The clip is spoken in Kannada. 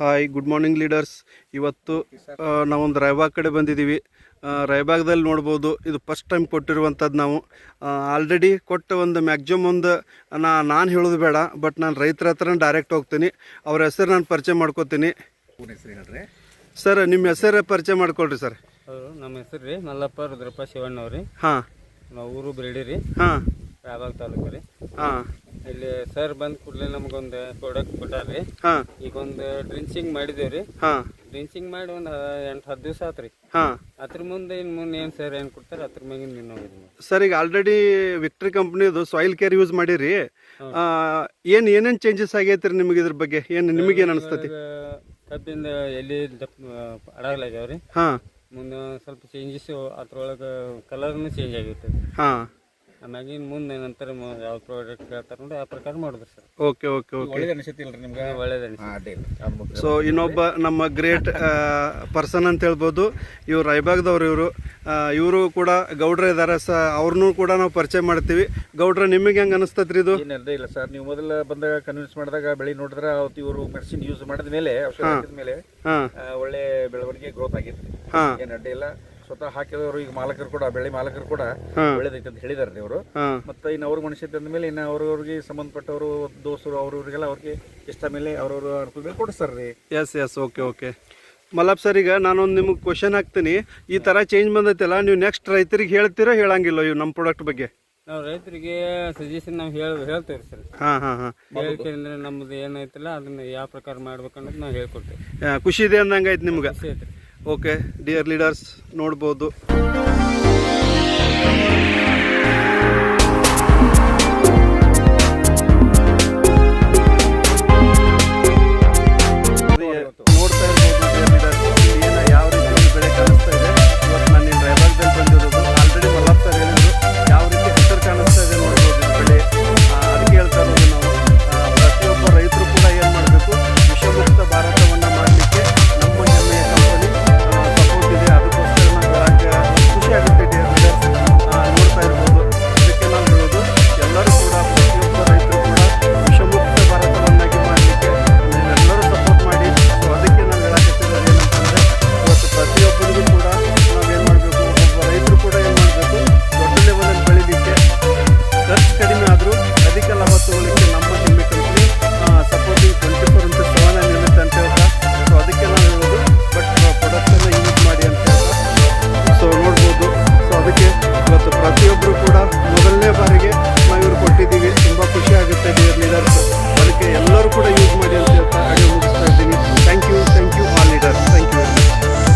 Hi, good morning leaders. ಇವತ್ತು ನಾವೊಂದು ರಾಯಬಾಗ್ ಕಡೆ ಬಂದಿದ್ದೀವಿ. ರಾಯಬಾಗ್ದಲ್ಲಿ ನೋಡ್ಬೋದು, ಇದು ಫಸ್ಟ್ ಟೈಮ್ ಕೊಟ್ಟಿರುವಂಥದ್ದು. ನಾವು ಆಲ್ರೆಡಿ ಕೊಟ್ಟ ಒಂದು ಮ್ಯಾಕ್ಸಿಮಮ್ ಒಂದು ನಾನು ಹೇಳೋದು ಬೇಡ, ಬಟ್ ನಾನು ರೈತರ ಹತ್ರ ಡೈರೆಕ್ಟ್ ಹೋಗ್ತೀನಿ. ಅವ್ರ ಹೆಸರು ನಾನು ಪರಿಚಯ ಮಾಡ್ಕೋತೀನಿ. ಸರ್, ನಿಮ್ಮ ಹೆಸರು ಪರಿಚಯ ಮಾಡ್ಕೊಳ್ರಿ ಸರ್. ನಮ್ಮ ಹೆಸರು ರೀ ಮಲ್ಲಪ್ಪ ರುದ್ರಪ್ಪ ಶಿವಣ್ಣವ್ರಿ. ಹಾಂ, ನಾವು ಊರು ಬಿರಡಿ ರೀ, ಹಾಂ, ರಾಯಬಾಗ್ ತಾಲೂಕು ರೀ. ಹಾಂ, ಇಲ್ಲಿ ಸರ್ ಬಂದ ಕೂಡಲೇ ನಮಗೊಂದು ಪ್ರಾಡಕ್ಟ್ ಕೊಟ್ಟಾರ್ರಿ. ಹಾಂ, ಈಗ ಒಂದು ಡ್ರಿಂಚಿಂಗ್ ಮಾಡಿದೇವ್ರಿ. ಹಾಂ, ಡ್ರಿಂಚಿಂಗ್ ಮಾಡಿ ಒಂದು 8-10 ದಿವಸ ಆತ್ರಿ. ಹಾಂ. ಅದ್ರ ಮುಂದೆ ಇನ್ನು ಮುಂದೆ ಏನು ಸರ್ ಏನು ಕೊಡ್ತಾರೆ ಅದ್ರ ಮ್ಯಾಗಿನ ನೀವು ಸರ್, ಈಗ ಆಲ್ರೆಡಿ ವಿಕ್ಟ್ರಿ ಕಂಪ್ನಿದು ಸಾಯಿಲ್ ಕೇರ್ ಯೂಸ್ ಮಾಡಿರಿ. ಏನೇನು ಚೇಂಜಸ್ ಆಗೈತೆ ರೀ ನಿಮಗೆ? ಇದ್ರ ಬಗ್ಗೆ ಏನು ನಿಮಗೇನು ಅನಿಸ್ತತಿ? ಕಬ್ಬಿಂದ ಎಲ್ಲಿ ಅಡಾಗ್ಲಾಗ್ಯಾವ್ರಿ. ಹಾಂ, ಮುಂದೆ ಸ್ವಲ್ಪ ಚೇಂಜಸ್ ಅದ್ರೊಳಗೆ ಕಲರ್ನು ಚೇಂಜ್ ಆಗೈತೆ. ಹಾಂ. ಆಮ್ಯಾಗಿನ ಮುಂದೆ ನಂತರ ಯಾವ ಪ್ರಾಡಕ್ಟ್ ಹೇಳ್ತಾರೆ ನೋಡಿ ಆ ಪ್ರಕಾರ ಮಾಡಿದ್ರಿ ಸರ್. Okay, okay, okay. ಒಳ್ಳೇದು. ಸೊ ಇನ್ನೊಬ್ಬ ನಮ್ಮ ಗ್ರೇಟ್ ಪರ್ಸನ್ ಅಂತ ಹೇಳ್ಬೋದು. ಇವ್ರು ರಾಯಬಾಗ್ದವ್ರು. ಇವರು ಕೂಡ ಗೌಡ್ರ ಇದ್ದಾರೆ. ಅವ್ರನ್ನೂ ಕೂಡ ನಾವು ಪರಿಚಯ ಮಾಡ್ತೀವಿ. ಗೌಡ್ರ, ನಿಮಗೆ ಹೆಂಗೆ ಅನಿಸ್ತತ್ರಿ ಇದು? ಏನಿಲ್ಲ ಇಲ್ಲ ಸರ್, ನೀವು ಮೊದಲ ಬಂದಾಗ ಕನ್ವಿನ್ಸ್ ಮಾಡಿದಾಗ ಬೆಳೆ ನೋಡಿದ್ರೆ ಅವತ್ತು ಇವರು ಮೆಡಿಸಿನ್ ಯೂಸ್ ಮಾಡಿದ ಮೇಲೆ, ಔಷಧ ಹಾಕಿದ ಮೇಲೆ ಒಳ್ಳೆ ಬೆಳವಣಿಗೆ ಗ್ರೋತ್ ಆಗಿತ್ತು. ಏನು ಅಡ್ಡಿ ಇಲ್ಲ. ಸ್ವತಃ ಹಾಕಿದವರು ಈಗ ಮಾಲಕರು ಕೂಡ, ಬೆಳೆ ಮಾಲಕರು ಕೂಡ ಒಳ್ಳೇದೈತೆ ಅಂತ ಹೇಳಿದಾರೆ ಇವರು. ಮತ್ತೆ ಇನ್ನು ಅವ್ರ ಮನುಷ್ಯ ಅಂದ ಮೇಲೆ ಇನ್ನು ಅವ್ರವ್ರಿಗೆ ಸಂಬಂಧಪಟ್ಟವರು, ದೋಸ್ತರು, ಅವ್ರವ್ರಿಗೆಲ್ಲ ಅವ್ರಿಗೆ ಇಷ್ಟ ಮೇಲೆ ಅವ್ರವ್ರ ಅನುಕೂಲ ಮೇಲೆ ಕೊಡಿಸ್ತಾರ್ರಿ. Yes, okay, okay. Mallappa sir, ಈಗ ನಾನೊಂದು ನಿಮಗೆ ಕ್ವಶನ್ ಹಾಕ್ತೀನಿ. ಈ ಥರ ಚೇಂಜ್ ಬಂದೈತಲ್ಲ, ನೀವು ನೆಕ್ಸ್ಟ್ ರೈತರಿಗೆ ಹೇಳ್ತೀರಾ ಹೇಳಂಗಿಲ್ಲ ಇವು ನಮ್ಮ ಪ್ರಾಡಕ್ಟ್ ಬಗ್ಗೆ? ನಾವು ರೈತರಿಗೆ ಸಜೆಷನ್ ನಾವು ಹೇಳ್ತೇವೆ ಸರ್. ಹೇಳ್ಕೊಂಡ್ರೆ ನಮ್ದು ಏನೈತಲ್ಲ ಅದನ್ನ ಯಾವ ಪ್ರಕಾರ ಮಾಡ್ಬೇಕನ್ನೋದು ನಾವು ಹೇಳ್ಕೊಡ್ತೇವೆ. ಖುಷಿ ಇದೆ ಅಂದಂಗೆ ಆಯ್ತು ನಿಮ್ಗೆ? ಓಕೆ ಡಿಯರ್ ಲೀಡರ್ಸ್, ನೋಡ್ಬೋದು.